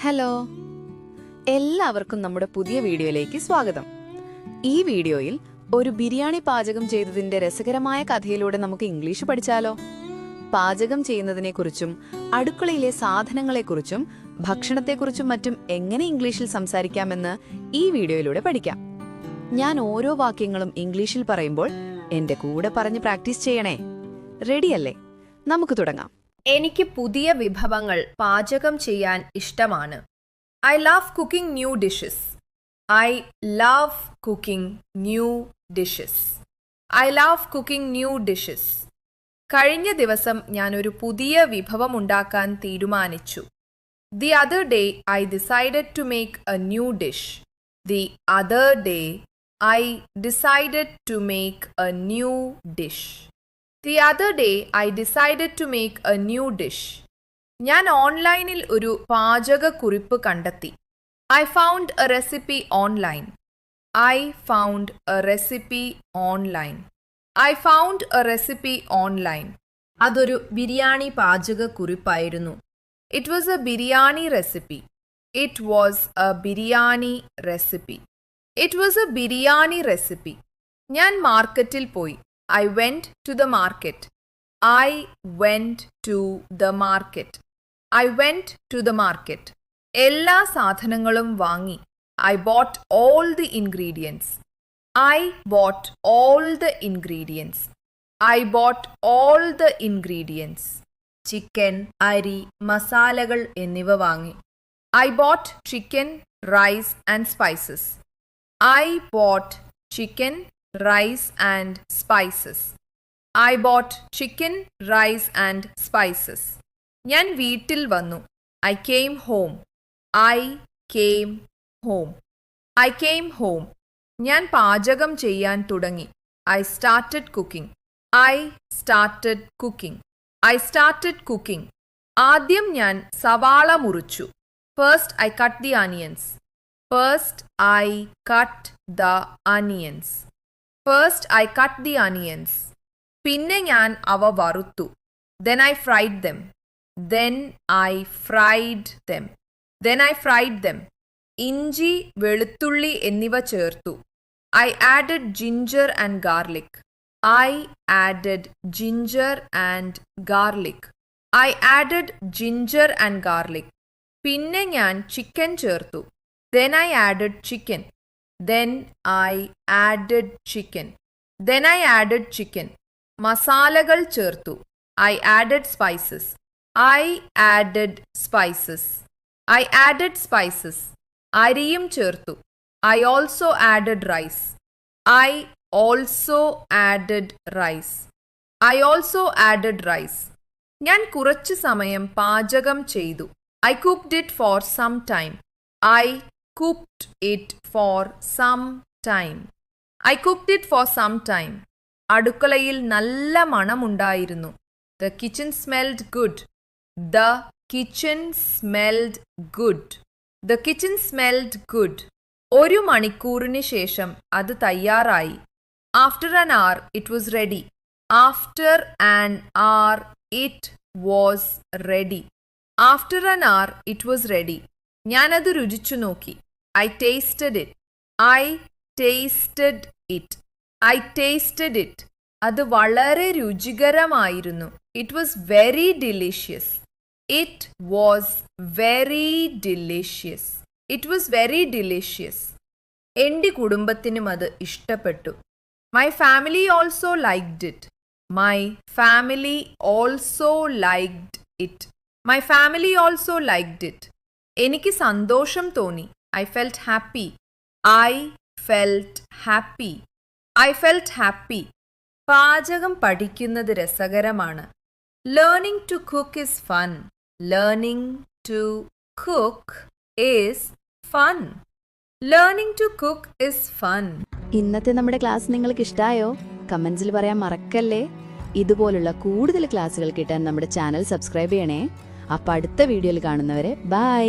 Hello, എല്ലാവർക്കും നമ്മുടെ പുതിയ വീഡിയോയിലേക്ക് സ്വാഗതം. ഈ വീഡിയോയിൽ ഒരു ബിരിയാണി പാചകം ചെയ്തതിന്റെ രസകരമായ കഥയിലൂടെ നമുക്ക് ഇംഗ്ലീഷ് പഠിച്ചാലോ? പാചകം ചെയ്യുന്നതിനെക്കുറിച്ചും അടുക്കളയിലെ സാധനങ്ങളെക്കുറിച്ചും ഭക്ഷണത്തെക്കുറിച്ചും മറ്റും എങ്ങനെ ഇംഗ്ലീഷിൽ സംസാരിക്കാമെന്ന് ഈ വീഡിയോയിലൂടെ പഠിക്കാം. ഞാൻ ഓരോ വാക്യങ്ങളും ഇംഗ്ലീഷിൽ പറയുമ്പോൾ എന്റെ കൂടെ പറഞ്ഞ് പ്രാക്ടീസ് ചെയ്യണേ. റെഡിയല്ലേ? നമുക്ക് തുടങ്ങാം. എനിക്ക് പുതിയ വിഭവങ്ങൾ പാചകം ചെയ്യാൻ ഇഷ്ടമാണ്. I love cooking new dishes. I love cooking new dishes. I love cooking new dishes. കഴിഞ്ഞ ദിവസം ഞാൻ ഒരു പുതിയ വിഭവം ഉണ്ടാക്കാൻ തീരുമാനിച്ചു. The other day I decided to make a new dish. The other day I decided to make a new dish. The other day I decided to make a new dish. ഞാൻ ഓൺലൈനിൽ ഒരു പാചകക്കുറിപ്പ് കണ്ടെത്തി. I found a recipe online. I found a recipe online. I found a recipe online. അതൊരു biryani പാചകക്കുറിപ്പായിരുന്നു. It was a biryani recipe. It was a biryani recipe. It was a biryani recipe. ഞാൻ മാർക്കറ്റിൽ പോയി. I went to the market. I went to the market. I went to the market. എല്ലാ സാധനങ്ങളും വാങ്ങി. I bought all the ingredients. I bought all the ingredients. I bought all the ingredients. Chicken, അരി, മസാലകൾ എന്നിവ വാങ്ങി. I bought chicken, rice and spices. I bought chicken, rice and spices. I bought chicken, rice and spices. ഞാൻ വീട്ടിൽ വന്നു. I came home. I came home. I came home. ഞാൻ പാചകം ചെയ്യാൻ തുടങ്ങി. I started cooking. I started cooking. I started cooking. ആദ്യം ഞാൻ സവാള മുറിച്ചു. First I cut the onions. First I cut the onions. First I cut the onions. പിന്നെ ഞാൻ അവ വറുത്തു. Then I fried them. Then I fried them. Then I fried them. ഇഞ്ചി, വെളുത്തുള്ളി എന്നിവ ചേർത്തു. I added ginger and garlic. I added ginger and garlic. I added ginger and garlic. പിന്നെ ഞാൻ ചിക്കൻ ചേർത്തു. Then I added chicken. Then I added chicken. Then I added chicken. മസാലകൾ ചേർത്തു. I added spices. I added spices. I added spices. അരിയും ചേർത്തു. I also added rice. I also added rice. I also added rice. ഞാൻ കുറച്ചു സമയം പാചകം ചെയ്തു. I cooked it for some time. I cooked it for some time. I cooked it for some time. അടുക്കളയിൽ നല്ല മണമുണ്ടായിരുന്നു. The kitchen smelled good. The kitchen smelled good. The kitchen smelled good. ഒരു മണിക്കൂറിന് ശേഷം അത് തയ്യാറായി. After an hour it was ready. After an hour it was ready. After an hour it was ready. ഞാനത് രുചിച്ചു നോക്കി. I tasted it. I tasted it. I tasted it. അത് വളരെ രുചികരമായിരുന്നു. It was very delicious. It was very delicious. It was very delicious. എൻ്റെ കുടുംബത്തിനും അത് ഇഷ്ടപ്പെട്ടു. My family also liked it. My family also liked it. My family also liked it. എനിക്ക് സന്തോഷം തോന്നി. I felt happy. I felt happy. I felt happy. പാചകം പഠിക്കുന്നത് രസകരമാണ്. Learning to cook is fun. Learning to cook is fun. Learning to cook is fun. ഇന്നത്തെ നമ്മുടെ class നിങ്ങൾക്ക് ഇഷ്ടായോ? കമന്റ്സിൽ പറയാൻ മറക്കല്ലേ. ഇതുപോലുള്ള കൂടുതൽ ക്ലാസ്സുകൾ കിട്ടാൻ നമ്മുടെ ചാനൽ സബ്സ്ക്രൈബ് ചെയ്യണേ. അപ്പോൾ അടുത്ത വീഡിയോയിൽ കാണുന്നവരെ ബൈ.